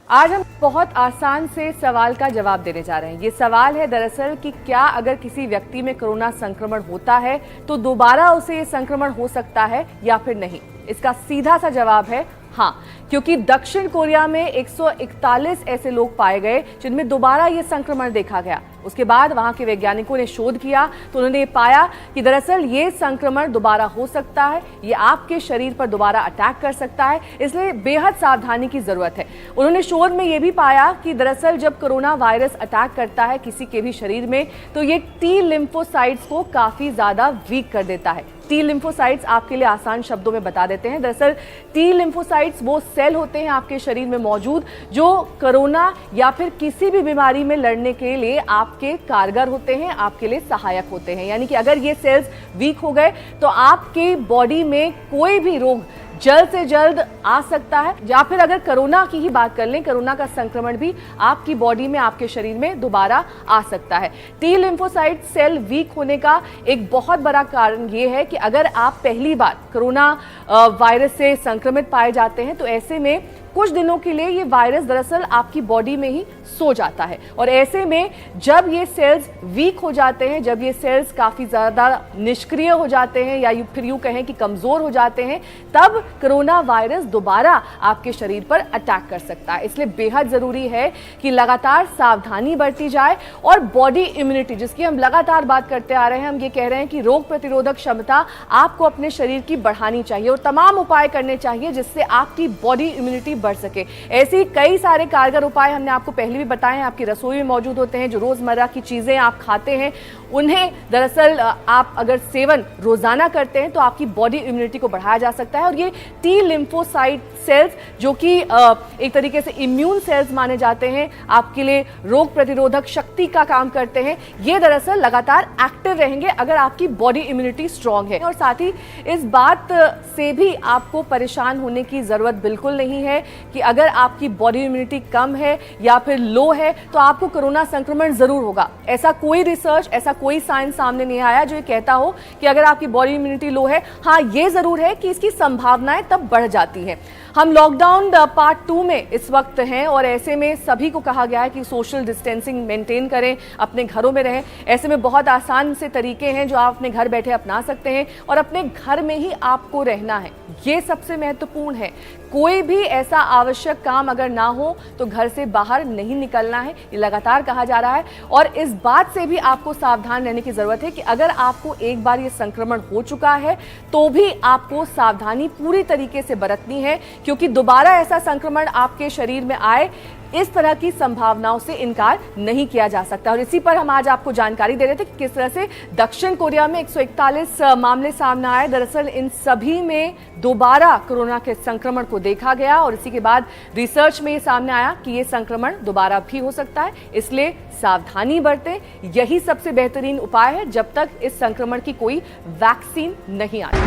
आज हम बहुत आसान से सवाल का जवाब देने जा रहे हैं। ये सवाल है दरअसल कि क्या अगर किसी व्यक्ति में कोरोना संक्रमण होता है तो दोबारा उसे ये संक्रमण हो सकता है या फिर नहीं। इसका सीधा सा जवाब है हाँ, क्योंकि दक्षिण कोरिया में 141 ऐसे लोग पाए गए जिनमें दोबारा ये संक्रमण देखा गया। उसके बाद वहां के वैज्ञानिकों ने शोध किया तो उन्होंने ये पाया कि दरअसल ये संक्रमण दोबारा हो सकता है, ये आपके शरीर पर दोबारा अटैक कर सकता है, इसलिए बेहद सावधानी की जरूरत है। उन्होंने शोध में ये भी पाया कि दरअसल जब कोरोना वायरस अटैक करता है किसी के भी शरीर में तो ये टी लिम्फोसाइट्स को काफी ज्यादा वीक कर देता है। टी लिम्फोसाइट्स आपके लिए आसान शब्दों में बता देते हैं। दरअसल टी लिम्फोसाइट्स वो सेल होते हैं आपके शरीर में मौजूद जो कोरोना या फिर किसी भी बीमारी में लड़ने के लिए आपके कारगर होते हैं, आपके लिए सहायक होते हैं। यानी कि अगर ये सेल्स वीक हो गए तो आपके बॉडी में कोई भी रोग जल्द से जल्द आ सकता है। या फिर अगर कोरोना की ही बात कर लें, कोरोना का संक्रमण भी आपकी बॉडी में, आपके शरीर में दोबारा आ सकता है। टी लिम्फोसाइट सेल वीक होने का एक बहुत बड़ा कारण यह है कि अगर आप पहली बार कोरोना वायरस से संक्रमित पाए जाते हैं तो ऐसे में कुछ दिनों के लिए ये वायरस दरअसल आपकी बॉडी में ही सो जाता है और ऐसे में जब ये सेल्स वीक हो जाते हैं, जब ये सेल्स काफी ज्यादा निष्क्रिय हो जाते हैं या फिर यूं कहें कि कमजोर हो जाते हैं, तब कोरोना वायरस दोबारा आपके शरीर पर अटैक कर सकता है। इसलिए बेहद जरूरी है कि लगातार सावधानी बरती जाए और बॉडी इम्यूनिटी, जिसकी हम लगातार बात करते आ रहे हैं, हम ये कह रहे हैं कि रोग प्रतिरोधक क्षमता आपको अपने शरीर की बढ़ानी चाहिए और तमाम उपाय करने चाहिए जिससे आपकी बॉडी इम्यूनिटी बढ़ सके। ऐसी कई सारे कारगर उपाय हमने आपको पहले भी बताए हैं, आपकी रसोई में मौजूद होते हैं। जो रोजमर्रा की चीजें आप खाते हैं उन्हें दरअसल आप अगर सेवन रोजाना करते हैं तो आपकी बॉडी इम्यूनिटी को बढ़ाया जा सकता है और ये टी लिम्फोसाइट सेल्स जो कि एक तरीके से इम्यून सेल्स माने जाते हैं, आपके लिए रोग प्रतिरोधक शक्ति का काम करते हैं, ये दरअसल लगातार एक्टिव रहेंगे अगर आपकी बॉडी इम्यूनिटी स्ट्रांग है। और साथ ही इस बात से भी आपको परेशान होने की जरूरत बिल्कुल नहीं है कि अगर आपकी बॉडी इम्यूनिटी कम है या फिर लो है तो आपको कोरोना संक्रमण जरूर होगा। ऐसा कोई रिसर्च, ऐसा कोई साइंस सामने नहीं आया जो ये कहता हो कि अगर आपकी बॉडी इम्यूनिटी लो है। हाँ, ये जरूर है कि इसकी संभावनाएं तब बढ़ जाती हैं। हम लॉकडाउन पार्ट 2 में इस वक्त हैं और ऐसे में सभी को कहा गया है कि सोशल डिस्टेंसिंग मेंटेन करें, अपने घरों में रहें। ऐसे में बहुत आसान से तरीके हैं जो आप अपने घर बैठे अपना सकते हैं और अपने घर में ही आपको रहना है, ये सबसे महत्वपूर्ण है। कोई भी ऐसा आवश्यक काम अगर ना हो तो घर से बाहर नहीं निकलना है, ये लगातार कहा जा रहा है। और इस बात से भी आपको सावधान रहने की जरूरत है कि अगर आपको एक बार ये संक्रमण हो चुका है तो भी आपको सावधानी पूरी तरीके से बरतनी है, क्योंकि दोबारा ऐसा संक्रमण आपके शरीर में आए इस तरह की संभावनाओं से इनकार नहीं किया जा सकता। और इसी पर हम आज आपको जानकारी दे रहे थे कि किस तरह से दक्षिण कोरिया में 141 मामले सामने आए। दरअसल इन सभी में दोबारा कोरोना के संक्रमण को देखा गया और इसी के बाद रिसर्च में ये सामने आया कि ये संक्रमण दोबारा भी हो सकता है। इसलिए सावधानी बरतें, यही सबसे बेहतरीन उपाय है जब तक इस संक्रमण की कोई वैक्सीन नहीं आती।